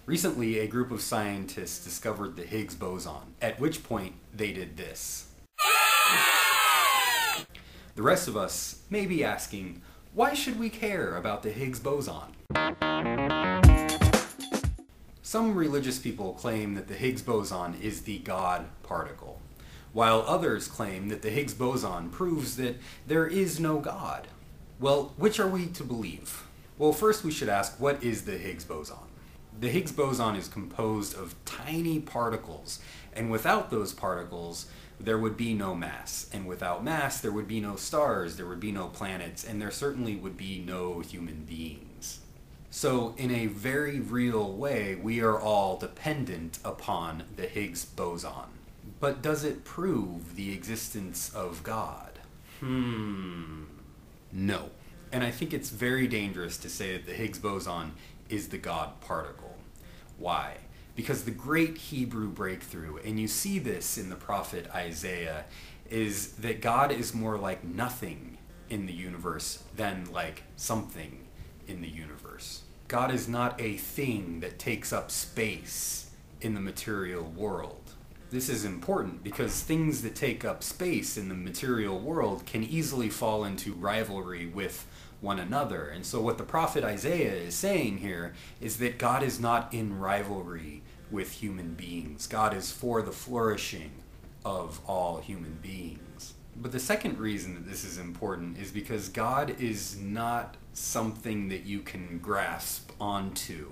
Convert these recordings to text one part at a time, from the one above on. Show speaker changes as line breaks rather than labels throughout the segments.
Recently, a group of scientists discovered the Higgs boson, at which point they did this. The rest of us may be asking, why should we care about the Higgs boson? Some religious people claim that the Higgs boson is the God particle, while others claim that the Higgs boson proves that there is no God. Well, which are we to believe? Well, first we should ask, what is the Higgs boson? The Higgs boson is composed of tiny particles, and without those particles, there would be no mass. And without mass, there would be no stars, there would be no planets, and there certainly would be no human beings. So, in a very real way, we are all dependent upon the Higgs boson. But does it prove the existence of God? No. And I think it's very dangerous to say that the Higgs boson is the God particle. Why? Because the great Hebrew breakthrough, and you see this in the prophet Isaiah, is that God is more like nothing in the universe than like something in the universe. God is not a thing that takes up space in the material world. This is important because things that take up space in the material world can easily fall into rivalry with one another. And so what the prophet Isaiah is saying here is that God is not in rivalry with human beings. God is for the flourishing of all human beings. But the second reason that this is important is because God is not something that you can grasp onto.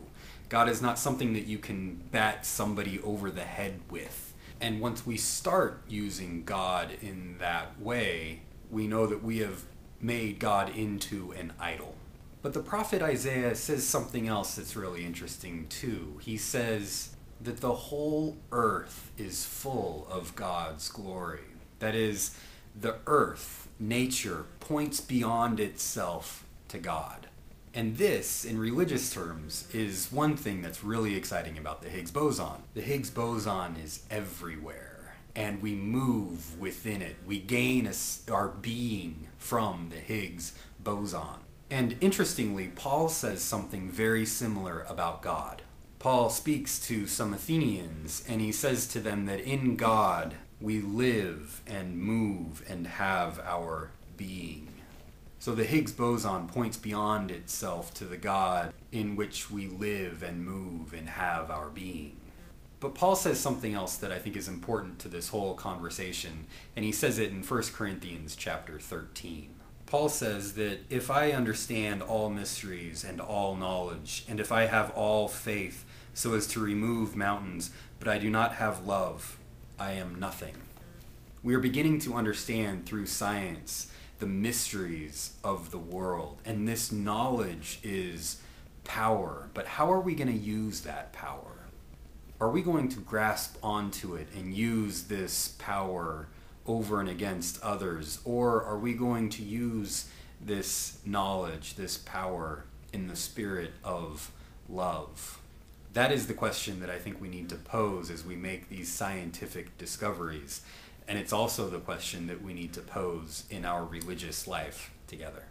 God is not something that you can bat somebody over the head with. And once we start using God in that way, we know that we have made God into an idol. But the prophet Isaiah says something else that's really interesting too. He says that the whole earth is full of God's glory. That is, the earth, nature, points beyond itself to God. And this, in religious terms, is one thing that's really exciting about the Higgs boson. The Higgs boson is everywhere. And we move within it. We gain our being from the Higgs boson. And interestingly, Paul says something very similar about God. Paul speaks to some Athenians, and he says to them that in God we live and move and have our being. So the Higgs boson points beyond itself to the God in which we live and move and have our being. But Paul says something else that I think is important to this whole conversation, and he says it in 1 Corinthians chapter 13. Paul says that if I understand all mysteries and all knowledge, and if I have all faith so as to remove mountains, but I do not have love, I am nothing. We are beginning to understand through science the mysteries of the world, and this knowledge is power. But how are we going to use that power? Are we going to grasp onto it and use this power over and against others? Or are we going to use this knowledge, this power, in the spirit of love? That is the question that I think we need to pose as we make these scientific discoveries. And it's also the question that we need to pose in our religious life together.